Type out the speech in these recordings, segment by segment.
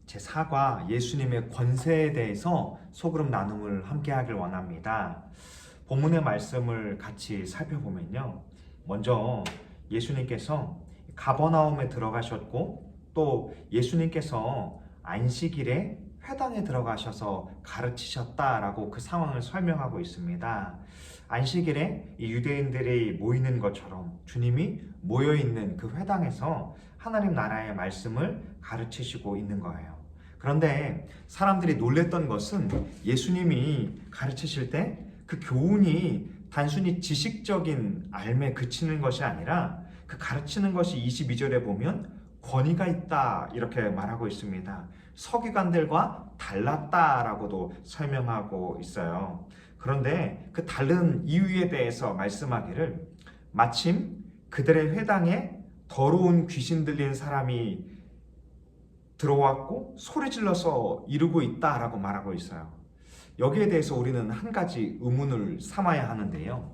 제4과 예수님의 권세에 대해서 소그룹 나눔을 함께 하길 원합니다. 본문의 말씀을 같이 살펴보면요. 먼저 예수님께서 가버나움에 들어가셨고 또 예수님께서 안식일에 회당에 들어가셔서 가르치셨다라고 그 상황을 설명하고 있습니다. 안식일에 이 유대인들이 모이는 것처럼 주님이 모여있는 그 회당에서 하나님 나라의 말씀을 가르치시고 있는 거예요. 그런데 사람들이 놀랬던 것은 예수님이 가르치실 때 그 교훈이 단순히 지식적인 알매 그치는 것이 아니라 그 가르치는 것이 22절에 보면 권위가 있다 이렇게 말하고 있습니다. 서기관들과 달랐다라고도 설명하고 있어요. 그런데 그 다른 이유에 대해서 말씀하기를 마침 그들의 회당에 더러운 귀신 들린 사람이 들어왔고 소리 질러서 이르고 있다라고 말하고 있어요. 여기에 대해서 우리는 한 가지 의문을 삼아야 하는데요.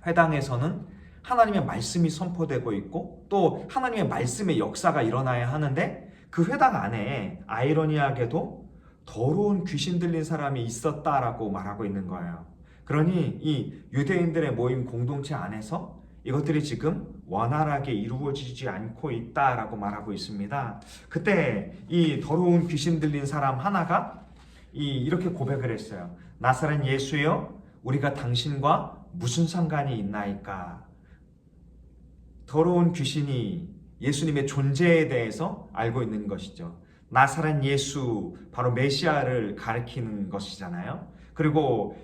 회당에서는 하나님의 말씀이 선포되고 있고 또 하나님의 말씀의 역사가 일어나야 하는데 그 회당 안에 아이러니하게도 더러운 귀신 들린 사람이 있었다라고 말하고 있는 거예요. 그러니 이 유대인들의 모임 공동체 안에서 이것들이 지금 원활하게 이루어지지 않고 있다라고 말하고 있습니다. 그때 이 더러운 귀신 들린 사람 하나가 이렇게 고백을 했어요. 나사렛 예수여, 우리가 당신과 무슨 상관이 있나이까? 더러운 귀신이 예수님의 존재에 대해서 알고 있는 것이죠. 나사렛 예수, 바로 메시아를 가리키는 것이잖아요. 그리고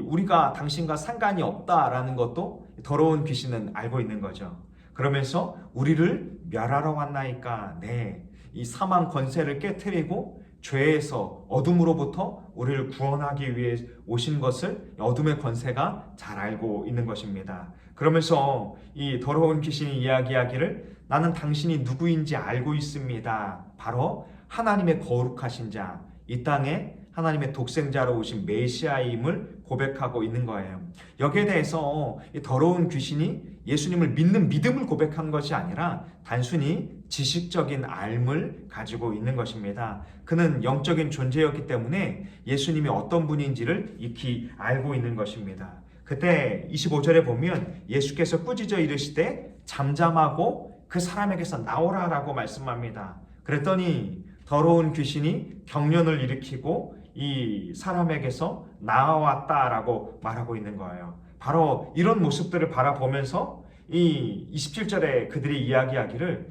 우리가 당신과 상관이 없다라는 것도 더러운 귀신은 알고 있는 거죠. 그러면서 우리를 멸하러 왔나이까? 네, 이 사망 권세를 깨트리고 죄에서 어둠으로부터 우리를 구원하기 위해 오신 것을 어둠의 권세가 잘 알고 있는 것입니다. 그러면서 이 더러운 귀신이 이야기하기를 나는 당신이 누구인지 알고 있습니다. 바로 하나님의 거룩하신 자, 이 땅에 하나님의 독생자로 오신 메시아임을 고백하고 있는 거예요. 여기에 대해서 이 더러운 귀신이 예수님을 믿는 믿음을 고백한 것이 아니라 단순히 지식적인 알을 가지고 있는 것입니다. 그는 영적인 존재였기 때문에 예수님이 어떤 분인지를 익히 알고 있는 것입니다. 그때 25절에 보면 예수께서 꾸짖어 이르시되 잠잠하고 그 사람에게서 나오라라고 말씀합니다. 그랬더니 더러운 귀신이 경련을 일으키고 이 사람에게서 나왔다라고 말하고 있는 거예요. 바로 이런 모습들을 바라보면서 이 27절에 그들이 이야기하기를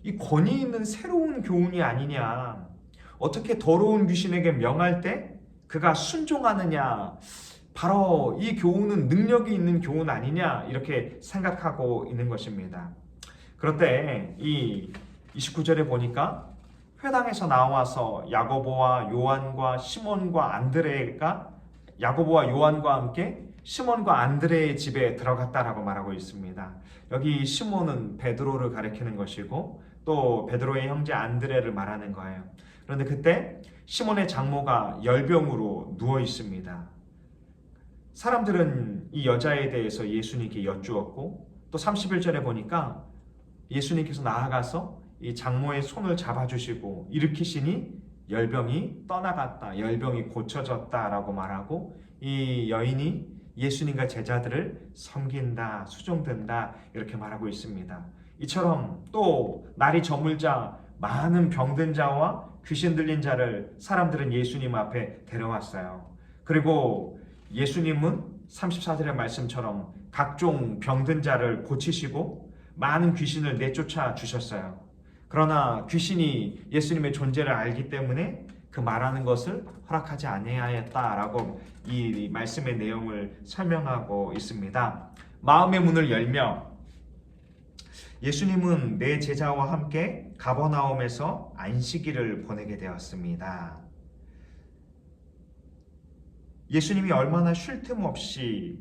이 권위 있는 새로운 교훈이 아니냐, 어떻게 더러운 귀신에게 명할 때 그가 순종하느냐, 바로 이 교훈은 능력이 있는 교훈 아니냐 이렇게 생각하고 있는 것입니다. 그런데 이 29절에 보니까 회당에서 나와서 야고보와 요한과 시몬과 안드레가 야고보와 요한과 함께 시몬과 안드레의 집에 들어갔다라고 말하고 있습니다. 여기 시몬은 베드로를 가리키는 것이고 또 베드로의 형제 안드레를 말하는 거예요. 그런데 그때 시몬의 장모가 열병으로 누워 있습니다. 사람들은 이 여자에 대해서 예수님께 여쭈었고 또 31절에 보니까 예수님께서 나아가서 이 장모의 손을 잡아주시고 일으키시니 열병이 떠나갔다, 열병이 고쳐졌다라고 말하고 이 여인이 예수님과 제자들을 섬긴다, 수종된다 이렇게 말하고 있습니다. 이처럼 또 날이 저물자 많은 병든 자와 귀신 들린 자를 사람들은 예수님 앞에 데려왔어요. 그리고 예수님은 34절의 말씀처럼 각종 병든 자를 고치시고 많은 귀신을 내쫓아 주셨어요. 그러나 귀신이 예수님의 존재를 알기 때문에 그 말하는 것을 허락하지 아니하였다라고 이 말씀의 내용을 설명하고 있습니다. 마음의 문을 열며 예수님은 네 제자와 함께 가버나움에서 안식일을 보내게 되었습니다. 예수님이 얼마나 쉴 틈 없이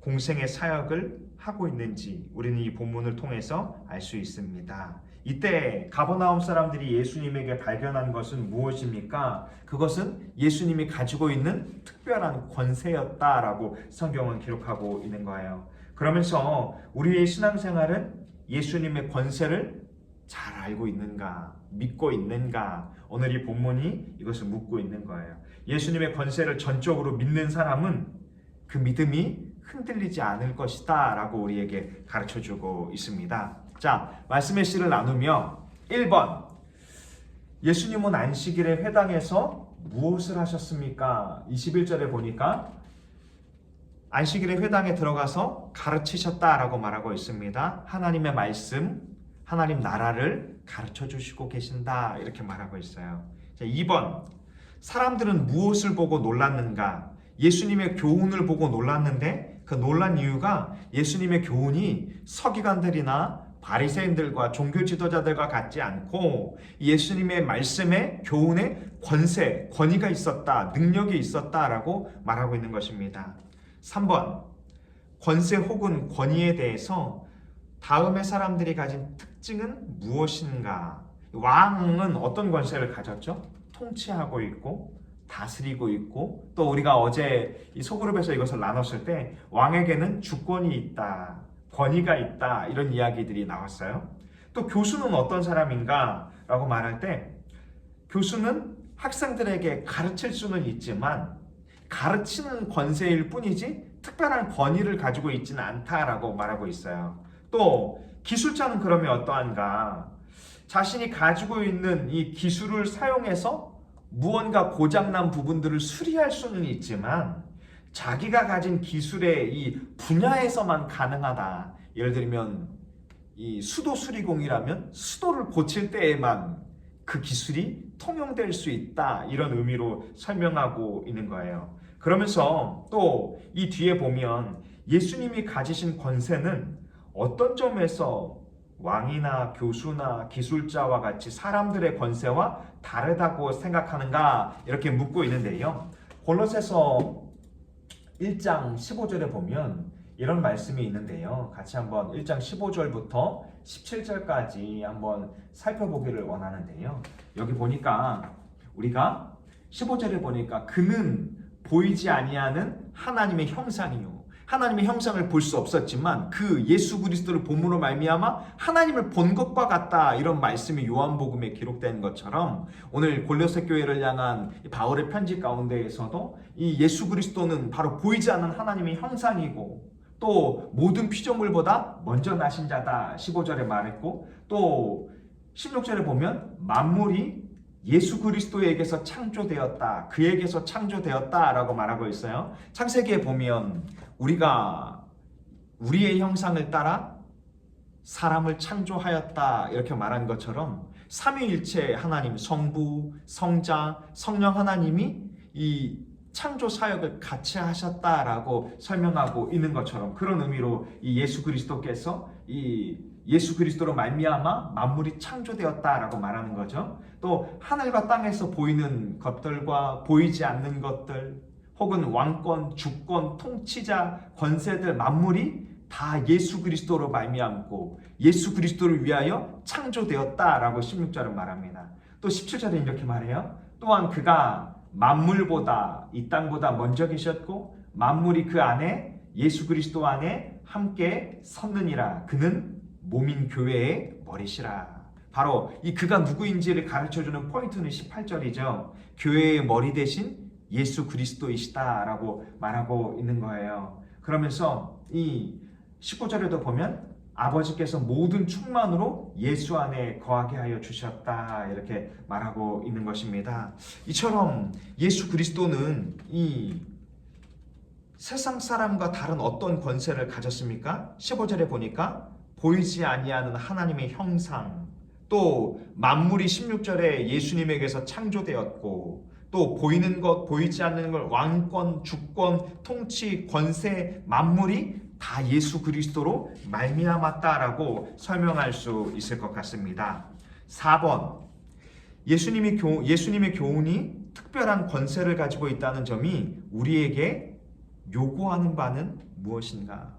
공생의 사역을 하고 있는지 우리는 이 본문을 통해서 알 수 있습니다. 이때 가버나움 사람들이 예수님에게 발견한 것은 무엇입니까? 그것은 예수님이 가지고 있는 특별한 권세였다라고 성경은 기록하고 있는 거예요. 그러면서 우리의 신앙생활은 예수님의 권세를 잘 알고 있는가? 믿고 있는가? 오늘 이 본문이 이것을 묻고 있는 거예요. 예수님의 권세를 전적으로 믿는 사람은 그 믿음이 흔들리지 않을 것이다 라고 우리에게 가르쳐주고 있습니다. 자, 말씀의 씨를 나누며 1번, 예수님은 안식일에 회당에서 무엇을 하셨습니까? 21절에 보니까 안식일에 회당에 들어가서 가르치셨다라고 말하고 있습니다. 하나님의 말씀, 하나님 나라를 가르쳐 주시고 계신다 이렇게 말하고 있어요. 자, 2번, 사람들은 무엇을 보고 놀랐는가? 예수님의 교훈을 보고 놀랐는데 그 놀란 이유가 예수님의 교훈이 서기관들이나 바리새인들과 종교 지도자들과 같지 않고 예수님의 말씀에 교훈에 권세, 권위가 있었다, 능력이 있었다라고 말하고 있는 것입니다. 3번, 권세 혹은 권위에 대해서 다음의 사람들이 가진 특징은 무엇인가? 왕은 어떤 권세를 가졌죠? 통치하고 있고 다스리고 있고 또 우리가 어제 이 소그룹에서 이것을 나눴을 때 왕에게는 주권이 있다, 권위가 있다 이런 이야기들이 나왔어요. 또 교수는 어떤 사람인가 라고 말할 때 교수는 학생들에게 가르칠 수는 있지만 가르치는 권세일 뿐이지 특별한 권위를 가지고 있지는 않다라고 말하고 있어요. 또 기술자는 그러면 어떠한가? 자신이 가지고 있는 이 기술을 사용해서 무언가 고장난 부분들을 수리할 수는 있지만 자기가 가진 기술의 이 분야에서만 가능하다. 예를 들면 이 수도 수리공이라면 수도를 고칠 때에만 그 기술이 통용될 수 있다. 이런 의미로 설명하고 있는 거예요. 그러면서 또 이 뒤에 보면 예수님이 가지신 권세는 어떤 점에서 왕이나 교수나 기술자와 같이 사람들의 권세와 다르다고 생각하는가 이렇게 묻고 있는데요. 골로새서 1장 15절에 보면 이런 말씀이 있는데요. 같이 한번 1장 15절부터 17절까지 한번 살펴보기를 원하는데요. 여기 보니까 우리가 15절에 보니까 그는 보이지 아니하는 하나님의 형상이요. 하나님의 형상을 볼 수 없었지만 그 예수 그리스도를 본으로 말미암아 하나님을 본 것과 같다 이런 말씀이 요한복음에 기록된 것처럼 오늘 골로새 교회를 향한 바울의 편지 가운데에서도 이 예수 그리스도는 바로 보이지 않는 하나님의 형상이고 또 모든 피조물보다 먼저 나신 자다 15절에 말했고 또 16절에 보면 만물이 예수 그리스도에게서 창조되었다. 그에게서 창조되었다라고 말하고 있어요. 창세기에 보면 우리가 우리의 형상을 따라 사람을 창조하였다 이렇게 말한 것처럼 삼위일체 하나님, 성부, 성자, 성령 하나님이 이 창조 사역을 같이 하셨다라고 설명하고 있는 것처럼 그런 의미로 이 예수 그리스도께서 이 예수 그리스도로 말미암아 만물이 창조되었다라고 말하는 거죠. 또 하늘과 땅에서 보이는 것들과 보이지 않는 것들 혹은 왕권, 주권, 통치자, 권세들 만물이 다 예수 그리스도로 말미암고 예수 그리스도를 위하여 창조되었다라고 16절은 말합니다. 또 17절에 이렇게 말해요. 또한 그가 만물보다 이 땅보다 먼저 계셨고 만물이 그 안에 예수 그리스도 안에 함께 섰느니라. 그는 몸인 교회의 머리시라. 바로 이 그가 누구인지를 가르쳐주는 포인트는 18절이죠. 교회의 머리 대신 예수 그리스도이시다라고 말하고 있는 거예요. 그러면서 이 19절에도 보면 아버지께서 모든 충만으로 예수 안에 거하게 하여 주셨다 이렇게 말하고 있는 것입니다. 이처럼 예수 그리스도는 이 세상 사람과 다른 어떤 권세를 가졌습니까? 15절에 보니까 보이지 아니하는 하나님의 형상, 또 만물이 16절에 예수님에게서 창조되었고 또 보이는 것, 보이지 않는 것, 왕권, 주권, 통치, 권세, 만물이 다 예수 그리스도로 말미암았다라고 설명할 수 있을 것 같습니다. 4번, 예수님의 교훈이 특별한 권세를 가지고 있다는 점이 우리에게 요구하는 바는 무엇인가?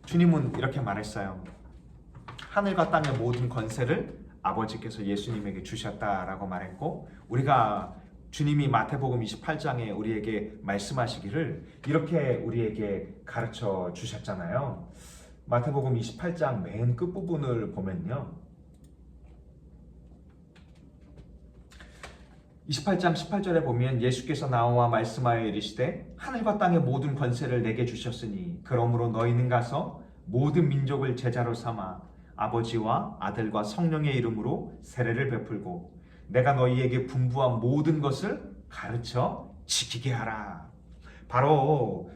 주님은 이렇게 말했어요. 하늘과 땅의 모든 권세를 아버지께서 예수님에게 주셨다라고 말했고 우리가 주님이 마태복음 28장에 우리에게 말씀하시기를 이렇게 우리에게 가르쳐 주셨잖아요. 마태복음 28장 맨 끝부분을 보면요. 28장 18절에 보면 예수께서 나와 말씀하여 이르시되 하늘과 땅의 모든 권세를 내게 주셨으니 그러므로 너희는 가서 모든 민족을 제자로 삼아 아버지와 아들과 성령의 이름으로 세례를 베풀고 내가 너희에게 분부한 모든 것을 가르쳐 지키게 하라. 바로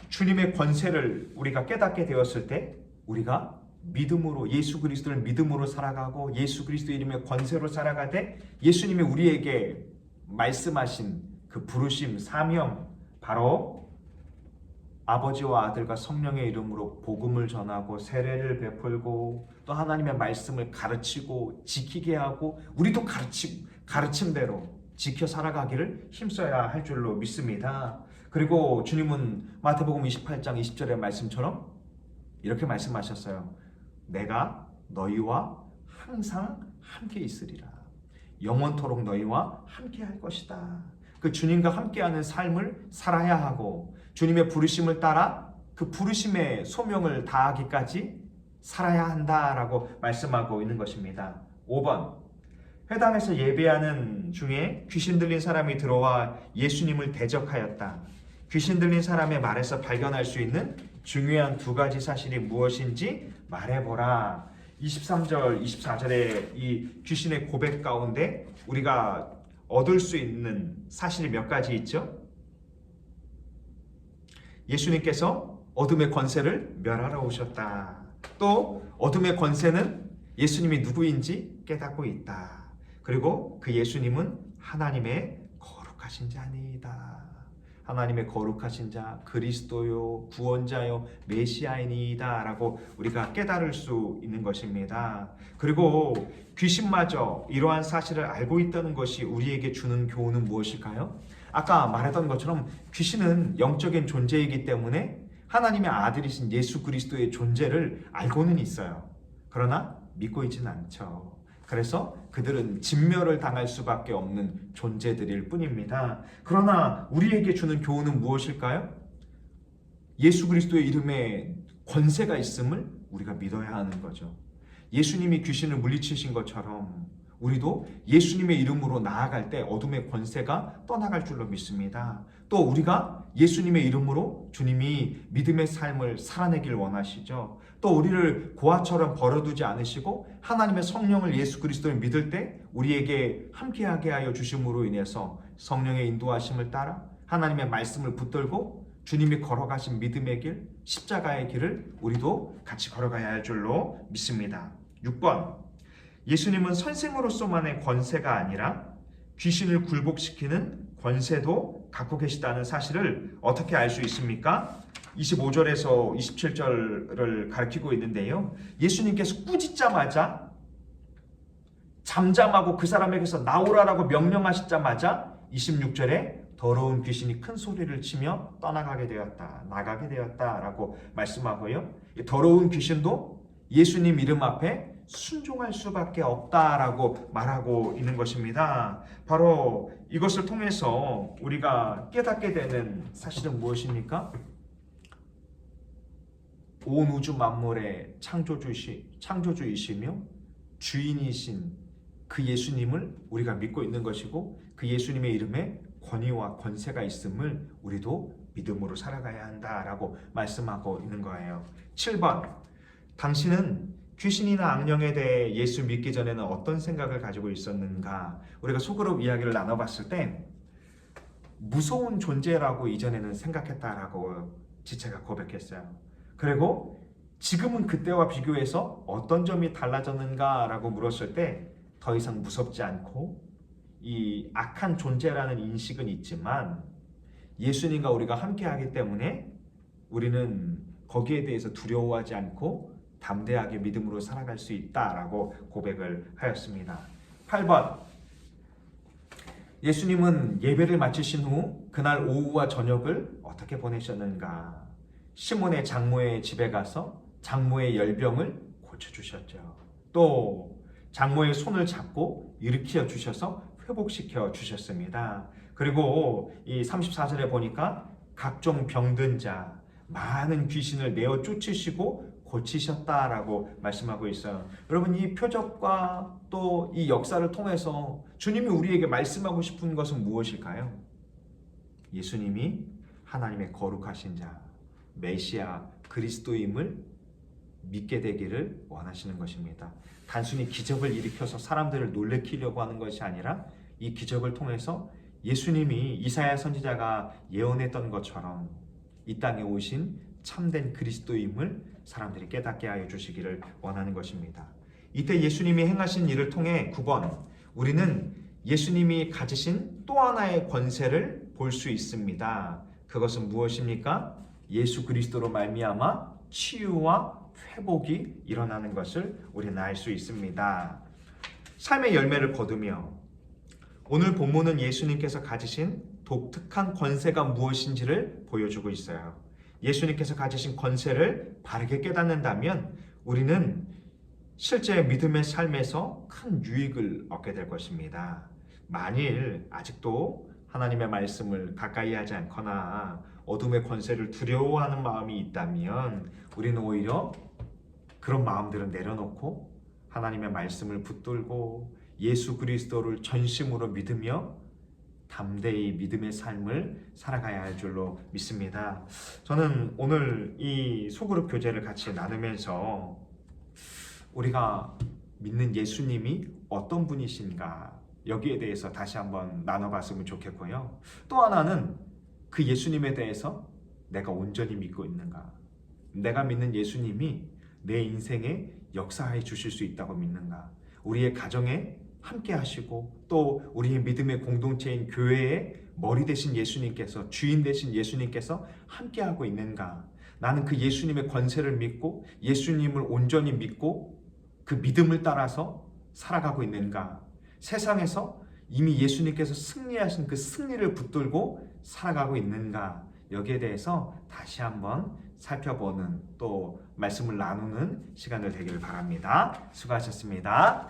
주님의 권세를 우리가 깨닫게 되었을 때 우리가 믿음으로 예수 그리스도를 믿음으로 살아가고 예수 그리스도 이름의 권세로 살아가되 예수님이 우리에게 말씀하신 그 부르심 사명 바로 아버지와 아들과 성령의 이름으로 복음을 전하고 세례를 베풀고 또 하나님의 말씀을 가르치고 지키게 하고 우리도 가르침대로 지켜 살아가기를 힘써야 할 줄로 믿습니다. 그리고 주님은 마태복음 28장 20절의 말씀처럼 이렇게 말씀하셨어요. 내가 너희와 항상 함께 있으리라. 영원토록 너희와 함께 할 것이다. 그 주님과 함께하는 삶을 살아야 하고 주님의 부르심을 따라 그 부르심의 소명을 다하기까지 살아야 한다라고 말씀하고 있는 것입니다. 5번, 회당에서 예배하는 중에 귀신 들린 사람이 들어와 예수님을 대적하였다. 귀신 들린 사람의 말에서 발견할 수 있는 중요한 두 가지 사실이 무엇인지 말해보라. 23절, 24절의 이 귀신의 고백 가운데 우리가 얻을 수 있는 사실이 몇 가지 있죠? 예수님께서 어둠의 권세를 멸하러 오셨다. 또 어둠의 권세는 예수님이 누구인지 깨닫고 있다. 그리고 그 예수님은 하나님의 거룩하신 자니이다. 하나님의 거룩하신 자, 그리스도요, 구원자요, 메시아이니이다 라고 우리가 깨달을 수 있는 것입니다. 그리고 귀신마저 이러한 사실을 알고 있다는 것이 우리에게 주는 교훈은 무엇일까요? 아까 말했던 것처럼 귀신은 영적인 존재이기 때문에 하나님의 아들이신 예수 그리스도의 존재를 알고는 있어요. 그러나 믿고 있지는 않죠. 그래서 그들은 진멸을 당할 수밖에 없는 존재들일 뿐입니다. 그러나 우리에게 주는 교훈은 무엇일까요? 예수 그리스도의 이름에 권세가 있음을 우리가 믿어야 하는 거죠. 예수님이 귀신을 물리치신 것처럼 우리도 예수님의 이름으로 나아갈 때 어둠의 권세가 떠나갈 줄로 믿습니다. 또 우리가 예수님의 이름으로 주님이 믿음의 삶을 살아내길 원하시죠. 또 우리를 고아처럼 버려두지 않으시고 하나님의 성령을 예수 그리스도를 믿을 때 우리에게 함께하게 하여 주심으로 인해서 성령의 인도하심을 따라 하나님의 말씀을 붙들고 주님이 걸어가신 믿음의 길, 십자가의 길을 우리도 같이 걸어가야 할 줄로 믿습니다. 6번, 예수님은 선생으로서만의 권세가 아니라 귀신을 굴복시키는 권세도 갖고 계시다는 사실을 어떻게 알 수 있습니까? 25절에서 27절을 가리키고 있는데요. 예수님께서 꾸짖자마자 잠잠하고 그 사람에게서 나오라라고 명령하시자마자 26절에 더러운 귀신이 큰 소리를 치며 떠나가게 되었다. 나가게 되었다라고 말씀하고요. 더러운 귀신도 예수님 이름 앞에 순종할 수밖에 없다라고 말하고 있는 것입니다. 바로 이것을 통해서 우리가 깨닫게 되는 사실은 무엇입니까? 온 우주 만물의 창조주이시며 주인이신 그 예수님을 우리가 믿고 있는 것이고 그 예수님의 이름에 권위와 권세가 있음을 우리도 믿음으로 살아가야 한다라고 말씀하고 있는 거예요. 7번, 당신은 귀신이나 악령에 대해 예수 믿기 전에는 어떤 생각을 가지고 있었는가? 우리가 속으로 이야기를 나눠봤을 때 무서운 존재라고 이전에는 생각했다라고 지체가 고백했어요. 그리고 지금은 그때와 비교해서 어떤 점이 달라졌는가라고 물었을 때 더 이상 무섭지 않고 이 악한 존재라는 인식은 있지만 예수님과 우리가 함께하기 때문에 우리는 거기에 대해서 두려워하지 않고 담대하게 믿음으로 살아갈 수 있다라고 고백을 하였습니다. 8번, 예수님은 예배를 마치신 후 그날 오후와 저녁을 어떻게 보내셨는가? 시몬의 장모의 집에 가서 장모의 열병을 고쳐주셨죠. 또 장모의 손을 잡고 일으켜 주셔서 회복시켜 주셨습니다. 그리고 이 34절에 보니까 각종 병든 자, 많은 귀신을 내어 쫓으시고 고치셨다라고 말씀하고 있어요. 여러분, 이 표적과 또 이 역사를 통해서 주님이 우리에게 말씀하고 싶은 것은 무엇일까요? 예수님이 하나님의 거룩하신 자, 메시아 그리스도임을 믿게 되기를 원하시는 것입니다. 단순히 기적을 일으켜서 사람들을 놀래키려고 하는 것이 아니라 이 기적을 통해서 예수님이 이사야 선지자가 예언했던 것처럼 이 땅에 오신 참된 그리스도임을 사람들이 깨닫게 하여 주시기를 원하는 것입니다. 이때 예수님이 행하신 일을 통해 9번, 우리는 예수님이 가지신 또 하나의 권세를 볼 수 있습니다. 그것은 무엇입니까? 예수 그리스도로 말미암아 치유와 회복이 일어나는 것을 우리는 알 수 있습니다. 삶의 열매를 거두며 오늘 본문은 예수님께서 가지신 독특한 권세가 무엇인지를 보여주고 있어요. 예수님께서 가지신 권세를 바르게 깨닫는다면 우리는 실제 믿음의 삶에서 큰 유익을 얻게 될 것입니다. 만일 아직도 하나님의 말씀을 가까이 하지 않거나 어둠의 권세를 두려워하는 마음이 있다면 우리는 오히려 그런 마음들을 내려놓고 하나님의 말씀을 붙들고 예수 그리스도를 전심으로 믿으며 담대히 믿음의 삶을 살아가야 할 줄로 믿습니다. 저는 오늘 이 소그룹 교제를 같이 나누면서 우리가 믿는 예수님이 어떤 분이신가 여기에 대해서 다시 한번 나눠봤으면 좋겠고요. 또 하나는 그 예수님에 대해서 내가 온전히 믿고 있는가, 내가 믿는 예수님이 내 인생에 역사해 주실 수 있다고 믿는가, 우리의 가정에 함께 하시고 또 우리의 믿음의 공동체인 교회의 머리 되신 예수님께서, 주인 되신 예수님께서 함께 하고 있는가, 나는 그 예수님의 권세를 믿고 예수님을 온전히 믿고 그 믿음을 따라서 살아가고 있는가, 세상에서 이미 예수님께서 승리하신 그 승리를 붙들고 살아가고 있는가, 여기에 대해서 다시 한번 살펴보는 또 말씀을 나누는 시간을 되기를 바랍니다. 수고하셨습니다.